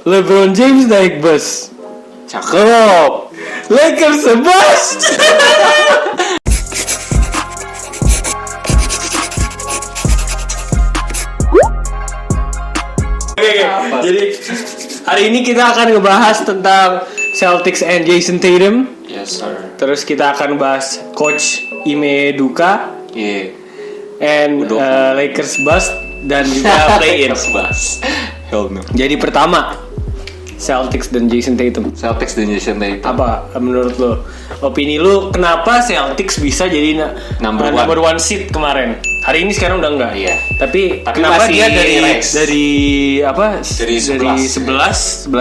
LeBron James naik bus. Cakep. Lakers bus. Oke. Jadi hari ini kita akan ngebahas tentang Celtics and Jason Tatum. Yes sir. Terus kita akan bahas Coach Ime Udoka. Yeah. And Lakers bust dan juga play-in. Bus. Hell no. Jadi pertama Celtics dan Jason Tatum. Celtics dan Jason Tatum. Apa menurut lo? Opini lo kenapa Celtics bisa jadi number one seed kemarin? Hari ini sekarang udah enggak. Iya. Tapi masih kenapa dia dari apa? Dari 11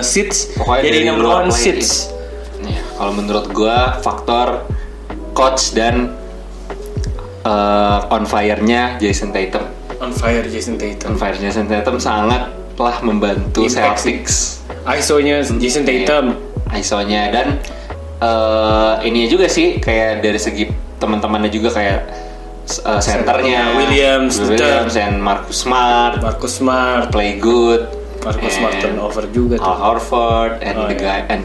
seeds pokoknya jadi dari number one seeds. Iya, kalau menurut gua faktor coach dan on fire-nya Jason Tatum. On fire Jason Tatum Sangatlah membantu Celtics. ISO-nya Jason Tatum. ISO-nya dan ini juga sih kayak dari segi teman-temannya juga kayak centernya Williams and Marcus Smart play good. Marcus Smart turnover juga tuh. Al Horford and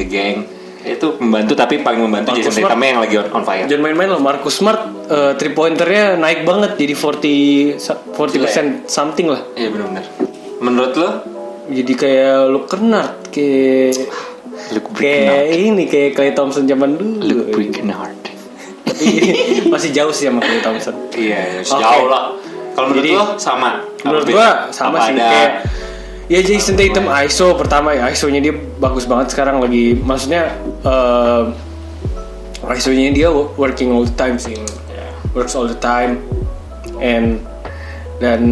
the gang itu membantu, tapi paling membantu Marcus Jason Tatum yang lagi on fire. Jangan main-main loh, Marcus Smart 3 pointernya naik banget jadi 40% something lah. Iya benar-benar. Menurut lo? Jadi kayak Luke Kennard, kayak Klay Thompson zaman dulu. Luke Kennard. Tapi masih jauh sih sama Klay Thompson. Iya, jauh lah. Kalau menurut lo sama? Menurut gua sama sih kayak ya Jason Tatum ISO pertama ya, ISO-nya dia bagus banget sekarang lagi, maksudnya ISO-nya dia working all the time sih, works all the time, dan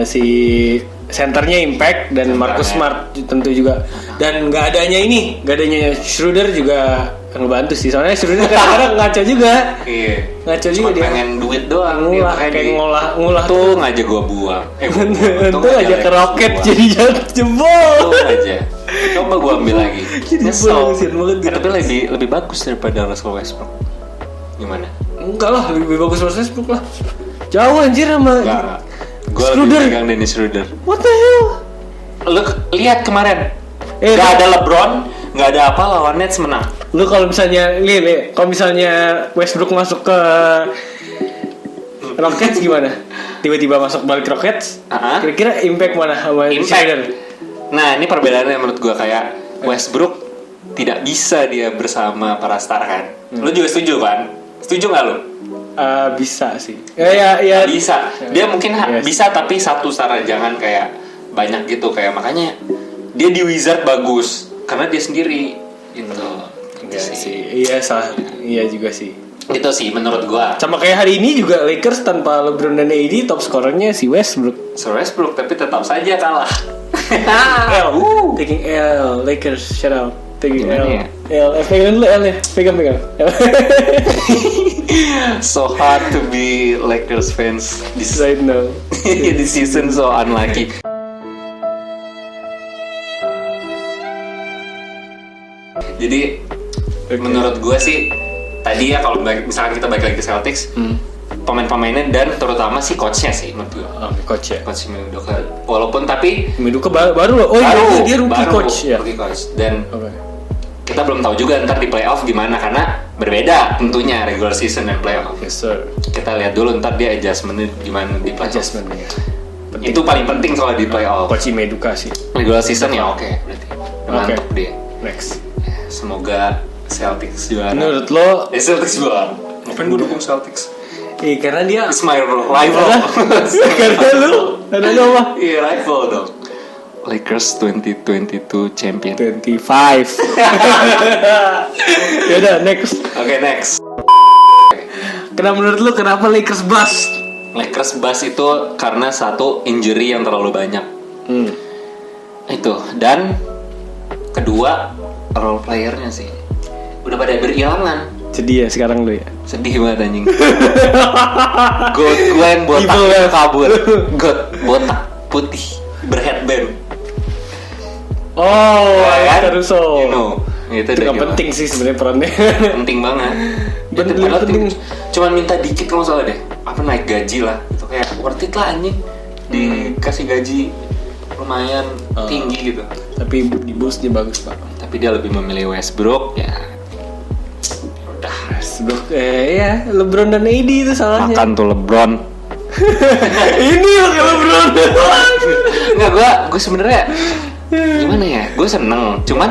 si centernya Impact dan Marcus Smart tentu juga, dan nggak adanya Schroeder juga ngebantu sih, soalnya Schroeder kadang-kadang ngaco juga. Iya. Ngaco juga dia. Pengen duit doang. Ngulah tuh ngajak gua buang. Untung aja ke Rocket jadi jebol. Tuh aja. Coba gua ambil lagi. Nyesel. Tapi lebih bagus daripada Russell Westbrook. Gimana? Enggak lah, lebih bagus Westbrook lah. Jauh anjir sama. Enggak. Gua lebih pegang Dennis Schroeder. What the hell? Lu lihat kemarin. Gak ada LeBron, gak ada apa, lawan Nets menang. Lu kalau misalnya kalau misalnya Westbrook masuk ke Rockets gimana? Tiba-tiba masuk balik Rockets? Kira-kira impact mana sama Schroeder? Nah, ini perbedaannya menurut gua, kayak Westbrook tidak bisa dia bersama para star kan. Lu juga setuju kan? Setuju gak lu? Bisa sih. Ya bisa. Dia mungkin bisa, tapi satu star, jangan kayak banyak gitu. Kayak makanya dia di Wizard bagus karena dia sendiri gitu. Iya salah. Iya juga sih. Itu sih menurut gua. Sama kayak hari ini juga Lakers tanpa LeBron dan AD, top scorernya si Westbrook. Tapi tetap saja kalah. Taking L. Lakers shout out. Taking L. Ya? Pegang dulu L nya. Pegang. So hard to be Lakers fans this right now. This season so unlucky. Jadi menurut gue sih tadi ya, kalau misalkan kita balik lagi ke Celtics, pemain-pemainnya dan terutama si coachnya sih menurut gue. Coach Ime Udoka. Walaupun tapi Ime Udoka baru loh. Dia rookie coach ya. Rookie coach. Dan kita belum tahu juga ntar di playoff gimana, karena berbeda tentunya regular season dan playoff. Yes sir. Kita lihat dulu ntar dia adjustment gimana di playoff. Adjustmentnya. Itu paling penting soal di playoff. Coach Ime Udoka sih. Regular season ya oke, berarti mantap dia. Next. Semoga Celtics juara. Menurut lo? Celtics juara. Ngapain gue dukung Celtics? Karena dia It's my rival. Karena lu apa? Iya, rival dong. Lakers 2022 champion. 25. Yaudah, next. Oke, next. Kenapa menurut lu kenapa Lakers bust? Lakers bust itu karena satu, injury yang terlalu banyak. Itu. Dan kedua, role playernya sih udah pada berhilangan. Sedih ya sekarang lu ya? Sedih banget anjing. God gue yang botak kabur. God botak putih berheadband. Caruso. Itu gak penting sih sebenarnya perannya. Penting banget. Penting. Cuman minta dikit kalau salah deh. Apa naik gaji lah. Itu kayak worth it lah anjing. Dikasih gaji lumayan tinggi gitu. Tapi di Bulls dia bagus pak. Tapi dia lebih memilih Westbrook ya. Udah. Westbrook ya LeBron dan AD itu salahnya. Makan tuh LeBron. Ini pakai LeBron. Enggak, gue sebenarnya gimana ya? Gue seneng. Cuman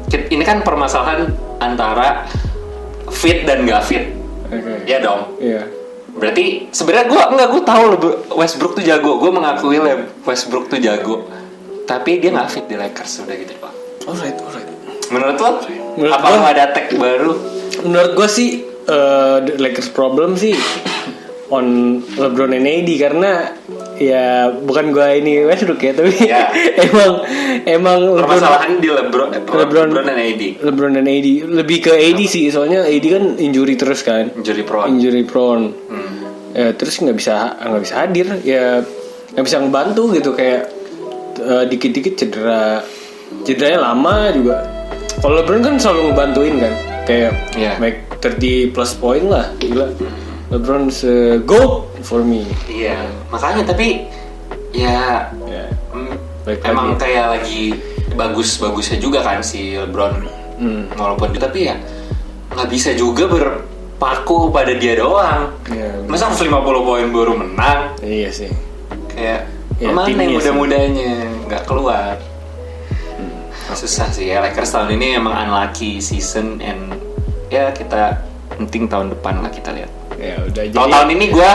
ini kan permasalahan antara fit dan gak fit. Okay. Ya dong. Iya. Berarti sebenarnya gue tahu Westbrook tuh jago. Gue mengakui Westbrook tuh jago. Tapi dia nggak fit di Lakers udah gitu pak. Alright. Menurut lo? Menurut apa nggak ada tag baru? Menurut gue sih the Lakers problem sih on LeBron and AD karena ya bukan gue ini Westbrook ya tapi ya. emang permasalahan di LeBron dan AD. LeBron dan AD lebih ke AD sih soalnya AD kan injury terus kan. Injury prone. Ya, terus nggak bisa hadir ya nggak bisa ngebantu gitu kayak dikit-dikit cederanya lama juga. Kalau LeBron kan selalu ngebantuin kan kayak make 30 plus point lah gila. LeBron GOAT for me. Iya, makanya tapi ya emang kayak lagi bagus-bagusnya juga kan si LeBron. Walaupun tapi ya nggak bisa juga berpaku pada dia doang. Masa 50 poin baru menang? Iya sih. Kayak mana yang muda-mudanya nggak keluar. Susah sih ya Lakers tahun ini emang unlucky season and ya kita penting tahun depan lah kita lihat. Ya udah jadi tahun ini gue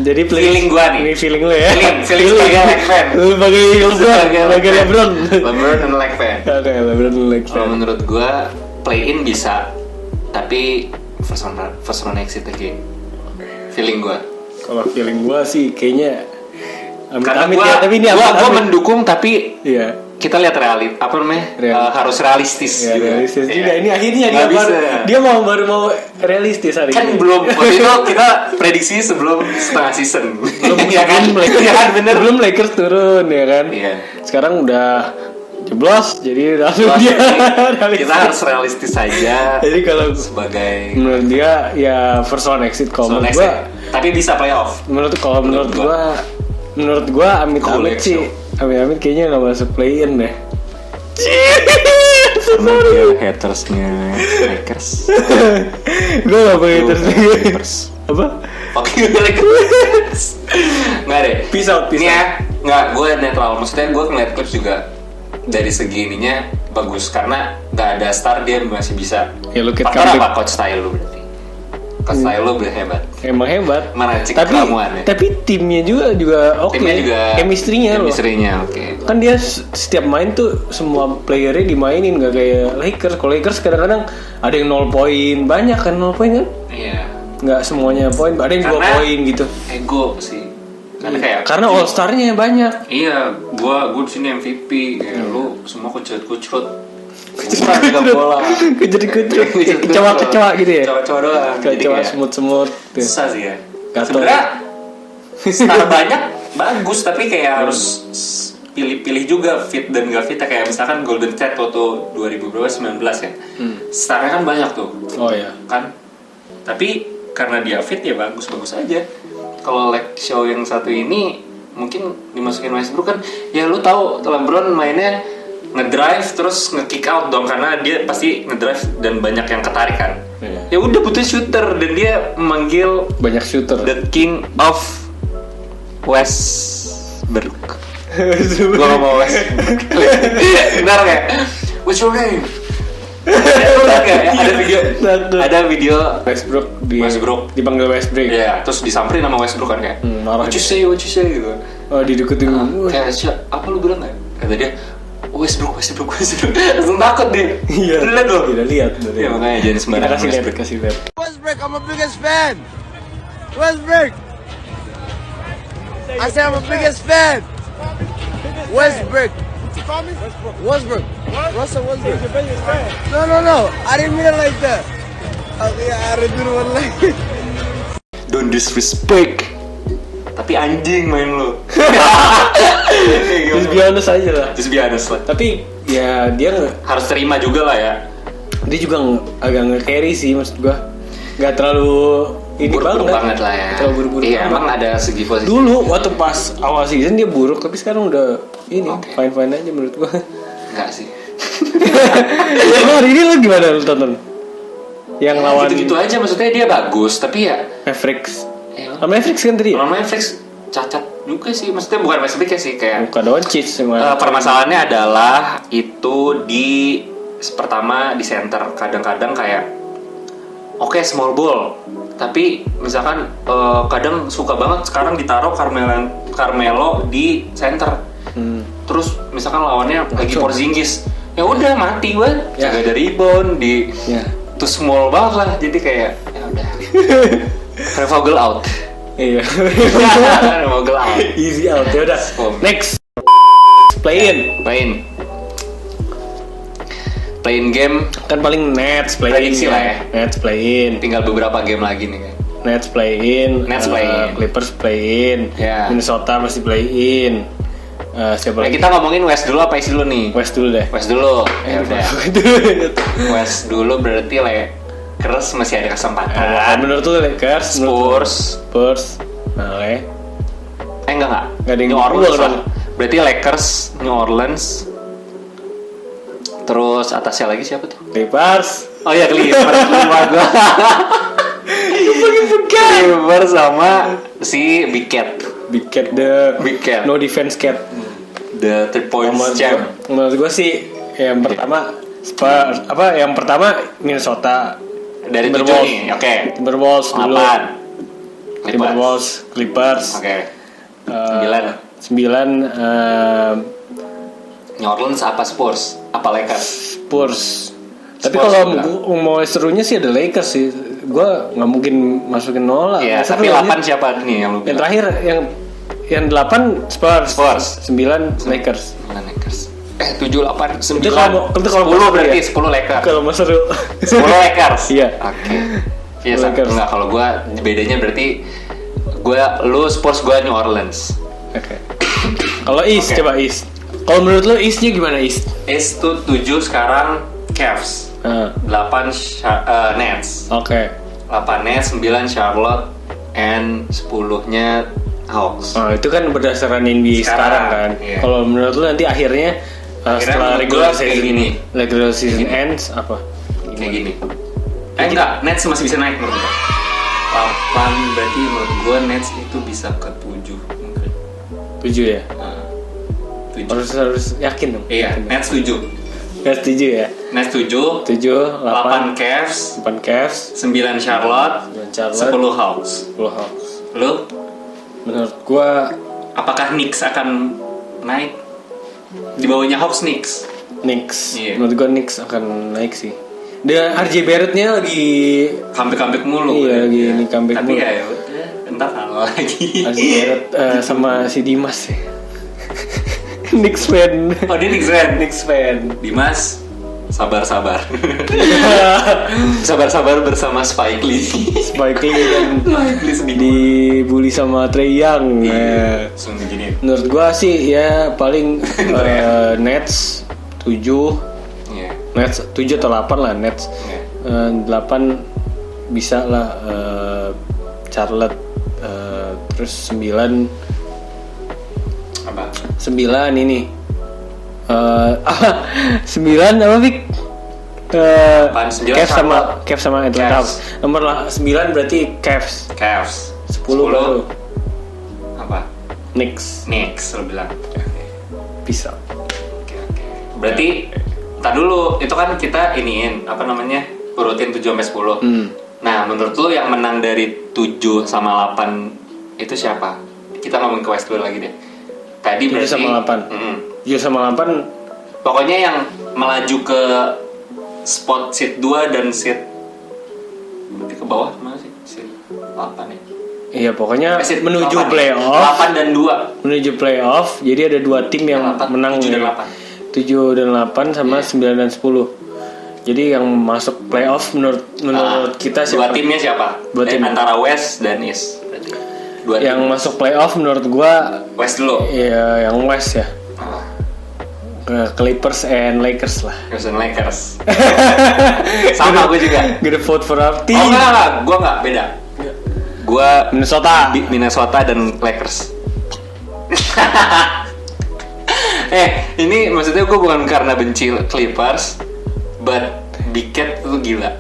jadi feeling gue nih. Ini feeling lo ya. Feeling sebagai Lakers fan. Sebagai LeBron. LeBron dan Lakers fan. Oke, LeBron dan Lakers. Kalau menurut gue play in bisa tapi first round exit lagi. Feeling gue. Kalau feeling gue sih kayaknya karena gue mendukung tapi kita lihat harus realistis ya, juga. Realistis juga. Ini akhirnya dia baru mau realistis hari kan ini. Belum waktu itu kita prediksi sebelum setengah season. Ya kan bener. Belum Lakers turun ya kan. Iya. Sekarang udah jeblos jadi langsung dia kita harus realistis saja. Jadi kalau sebagai menurut dia ya first round exit kalau menurut gua tapi bisa playoff. Menurut gua amit-amit sih. Amit-amit kayaknya gak masuk play-in deh. Sama dia hatersnya Lakers. Gue gak punya haters. Apa? Oke Lakers. Nggak deh. Peace out. Ini ya, nggak. Gue netral. Maksudnya gue ngeliat Clips juga dari segi ininya bagus karena nggak ada star dia masih bisa. Ya lu faktor apa coach style lu berarti? Coach style lu udah hebat. Emang hebat. Meracik keramuannya. Tapi timnya juga oke. Timnya juga. Chemistry-nya oke. Kan dia setiap main tuh semua playernya dimainin nggak kayak Lakers. Kalau Lakers kadang-kadang ada yang 0 poin, banyak kan 0 poin kan? Iya. Nggak semuanya poin, ada yang 2 poin gitu. Ego sih. Karena all star-nya banyak. Iya, gua di sini MVP. Ya, lu semua kucut. Bukan bola. Kecoa gitu ya. Kecoa doang. Kecoa semut-semut. Susah sih ya. Sebenarnya star banyak bagus tapi kayak harus pilih-pilih juga fit dan gak fit kayak misalkan Golden State waktu 2019 ya. Starnya kan banyak tuh. Oh iya. Kan. Tapi karena dia fit ya bagus-bagus aja. Kalau like show yang satu ini mungkin dimasukin Westbrook kan ya lu tahu LeBron mainnya ngedrive terus nge-kick out dong karena dia pasti ngedrive dan banyak yang ketarik kan. Ya udah butuh shooter dan dia memanggil banyak shooter. The King of Westbrook. Gua gak mau Westbrook. Benar gak? What's your name? Ada video Westbrook dipanggil Westbrook. Iya, terus disamperin sama Westbrook kan kayak what you say gitu. Oh, dideketin. Kayak apa lu bilang enggak? Kata dia Westbrook. Langsung takut dia. Iya. Lihat loh. Tidak lihat. Ya makanya jadi sembarangan. Kasih lihat. Westbrook, I'm a biggest fan. Westbrook. I said I'm a biggest fan. Westbrook. Westbrook. Russell Westbrook. No. I didn't mean it like that. Okay, I didn't do it like that. Don't disrespect. Tapi anjing main lu. Just be honest aja lah. Tapi ya dia harus terima juga lah ya. Dia juga agak nge-carry sih maksud gua. Gak terlalu ini banget lah ya. Terlalu buru-buru. Iya, emang ada segi posisi. Dulu waktu pas awal season dia buruk tapi sekarang udah ini fine aja menurut gua. Enggak sih. Emang hari ini lo gimana lu tonton? Yang Ya, lawan gitu-gitu aja, maksudnya dia bagus tapi ya Mavericks. ya, Mavericks kan tadi ya? Kalau Mavericks cacat juga sih, maksudnya bukan Mavericks sih kayak Bukan Doncic permasalahannya adalah itu di pertama di center kadang-kadang kayak oke, small ball tapi misalkan kadang suka banget sekarang ditaruh Carmelo di center terus misalkan lawannya lagi Porzingis ya udah mati banget jaga dari rebound di too small banget lah jadi kayak ya udah Vogel out. Iya. Vogel out. Easy out. Ya udah. Next. Play-in game kan paling Nets play-in prediksi lah ya. Nets play-in. Tinggal beberapa game lagi nih kan. Nets play-in. Clippers play-in. Yeah. Minnesota masih play-in. Siapa lagi? Kita ngomongin West dulu apa East dulu nih? West dulu deh. West dulu. Ya udah. West dulu berarti Lakers masih ada kesempatan. Menurut tuh Lakers, Spurs. Enggak. Enggak ada yang New Orleans dong. Berarti Lakers, New Orleans. Terus atasnya lagi siapa tuh? Clippers. Oh iya Clippers gua. Clippers sama si Big Cat. Big Cat no defense cat. The 3 points champ. Menurut gue sih yang pertama Spurs, yang pertama Minnesota dari 7 nih. Oke. Timberwolves dulu. 8. Timberwolves, Clippers. Oke. 9. New Orleans apa Spurs? Apa Lakers? Spurs. Tapi kalau mau serunya sih ada Lakers sih. Gue nggak mungkin masukin nol lah. Iya. Tapi 8 siapa nih yang lu bilang? Yang terakhir yang 8 Spurs. 9 Lakers. 9 Lakers. 7, 8, 9. Itu kalau 10 berarti ya? 10 Lakers. Kalau mau seru 10 Lakers. Iya. Oke. Iya, enggak kalau gue bedanya berarti lu Spurs, gue New Orleans. Oke. Kalau East coba East. Kalau menurut lo East-nya gimana East? East tuh 7 sekarang Cavs. 8 Nets. Oke. 8 Nets, 9 Charlotte, and 10-nya Hawks. Oh, itu kan berdasarkan NBA sekarang kan. Iya. Kalau menurut lu nanti akhirnya setelah regular season ends apa? Kayak gini. Enggak, Nets masih bisa naik menurut gue. 8 berarti menurut gue Nets itu bisa ke 7 mungkin. 7 ya? 7. Harus yakin dong. Iya, yakin. Nets 7. Nets 7 ya? Nets 7, 8 Cavs, 9 Charlotte, 10 Hawks. Lu? Menurut gua apakah Knicks akan naik? Di bawahnya Hawks Knicks. Iya. Menurut gua Knicks akan naik sih. Dan RJ Barrett-nya lagi comeback mulu. Iya, lagi ini comeback mulu. Tapi ya udah, entar kalah lagi. RJ Barrett sama si Dimas ya. Knicks fan. Oh, dia Knicks fan. Dimas, sabar. Sabar bersama Spike Lee kan dibully sama Trae Young. Menurut gua sih ya paling Nets 7. Nets 7 atau 8 lah Nets. 8 bisa lah Charlotte terus 9 ini 9 apa Vic? Cavs sama Atlanta. Nomor 9 berarti Cavs. 10 baru apa? Knicks lo bilang. Bisa. Oke. Berarti entar dulu, itu kan kita iniin apa namanya? Urutin 7 sampai 10. Nah, menurut lo yang menang dari 7 sama 8 itu siapa? Kita ngomongin ke West dulu lagi deh. Tadi 7 sama 8. 7 sama 8 pokoknya yang melaju ke spot seat 2 dan seat berarti ke bawah mana sih? Seat 8 ya? Iya, pokoknya menuju 8, playoff. 8 dan 2. Menuju playoff. Jadi ada 2 tim yang 8, menang 7 dan 7 dan 8 sama 9 dan 10. Jadi yang masuk playoff menurut kita siapa? 2 timnya siapa? 2 tim antara West dan East berarti. 2 yang tim masuk playoff menurut gua West dulu. Iya, yang West ya. Clippers and Lakers lah. Clippers and Lakers. Sama gue juga. Gonna vote for our team. Oh enggak, gue enggak, beda. Gue Minnesota dan Lakers. Ini maksudnya gue bukan karena benci Clippers, but Big Cat tuh gila.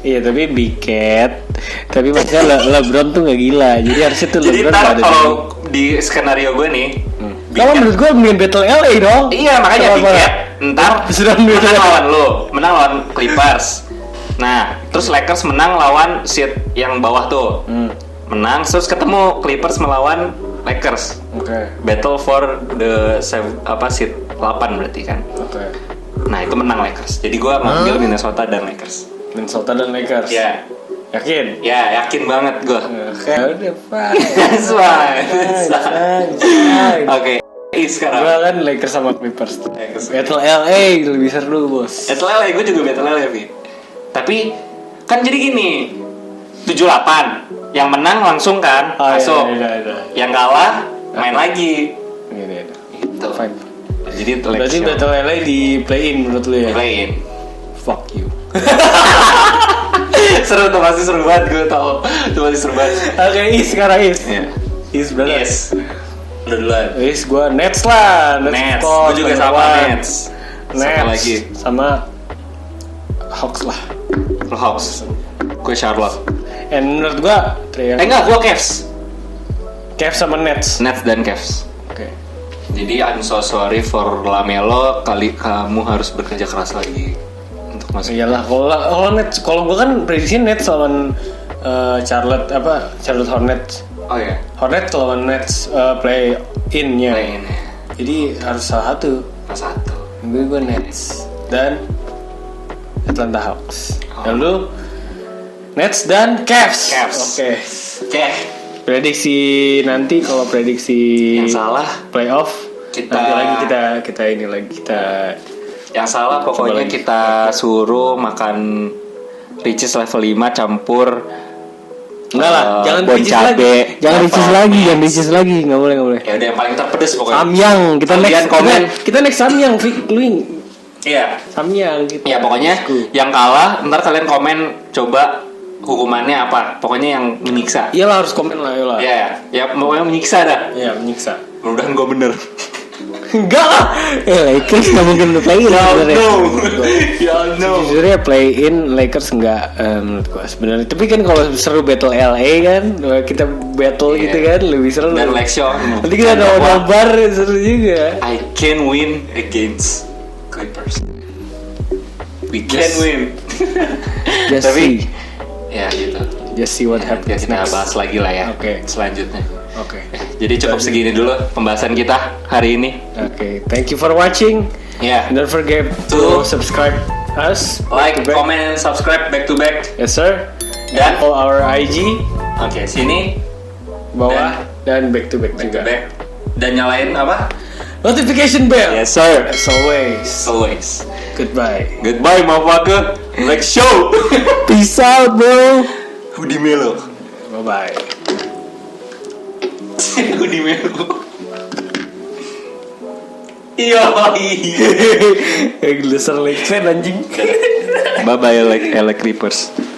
Iya tapi Big Cat, tapi maksudnya LeBron tuh nggak gila, jadi harusnya tuh Jadi LeBron ntar ada kalau di skenario gue nih, kalau menurut gue mending battle LA dong. iya makanya Big Cat ntar menang lawan lo, menang lawan Clippers. Nah, terus Lakers menang lawan seed yang bawah tuh, menang terus ketemu Clippers melawan Lakers. Oke. Battle for the seed 8 berarti kan. Oke. Nah itu menang Lakers. Jadi gue ngambil Minnesota dan Lakers. Minnesota dan Lakers. Ya, Yakin? ya yakin banget gue. Oke. Udah fine. That's fine. Oke. Sekarang Gue kan Lakers sama Clippers tuh. Lakers. Battle LA lebih seru bos. Battle LA, gue juga Battle LA Pi. Tapi kan jadi gini, 7-8 yang menang langsung kan masuk. Iya. Yang kalah main lagi. Iya. Itu. Fine. Jadi Berarti Battle LA di play in menurut lu ya? play in. Fuck you. Seru tuh, pasti seru banget, gue tau. Itu pasti seru banget. Oke, sekarang Iya. brother. Yes. Udah duluan. Gue Nets lah. Nets. Sport, Gue juga number sama one. Nets. Sama lagi. Sama Hawks lah. Lo Hawks. Gue Charlotte. And menurut gue Enggak, gue Cavs. Cavs sama Nets. Nets dan Cavs. Oke. Jadi I'm so sorry for Lamelo. Kamu harus bekerja keras lagi untuk masuk. Iyalah kalau Nets, kalau gue kan prediksi Nets lawan Charlotte Hornets. Oh ya. Hornets lawan Nets play in-nya. Play in. Jadi harus salah satu. Satu. Gue Nets dan Atlanta Hawks. Oh. Lalu Nets dan Cavs. Oke. Oke. Prediksi nanti kalau prediksi Yang salah playoff kita nanti lagi kita ini lagi kita yang salah pokoknya lagi. kita suruh makan Ricis level 5 campur enggak lah, jangan bon Ricis cabe, lagi. Jangan Ricis lagi, enggak boleh. Ya udah yang paling terpedes pokoknya. Samyang, kita Kalian next komen. kita next Samyang, Vic, lu Iya. Samyang gitu. Ya pokoknya yang kalah ntar kalian komen coba hukumannya apa. Pokoknya yang menyiksa. Iyalah harus komen lah, iyalah. Iya, ya pokoknya menyiksa dah. Iya, menyiksa. Mudah-mudahan gue bener. Enggak lah. Lakers nggak mungkin play in. Ya no. Jujurnya play in Lakers nggak menurut gua sebenarnya. Tapi kan kalau seru battle LA kan, kita battle gitu kan lebih seru. Dan Lexio. Nanti kita nobar seru juga. I can win against Clippers. We can win. Just Tapi see. ya gitu. Just see what happens Kita next. bahas lagi lah ya. Oke. Selanjutnya. Oke. Jadi cukup segini dulu pembahasan kita hari ini. Oke. Thank you for watching. Ya. Don't forget to subscribe us. Like, back to back. comment, subscribe back to back. Yes sir. Dan Follow our IG oke, sini bawah dan back to back back to juga. back. Dan nyalain apa? Notification bell. Yes sir. As always. Always. Goodbye. Goodbye motherfucker. Next show. Peace out, bro. Hudi Melo. Bye bye. Hudi Melo. Iya. Dasar Lakers fan anjing. Bye bye like Clippers.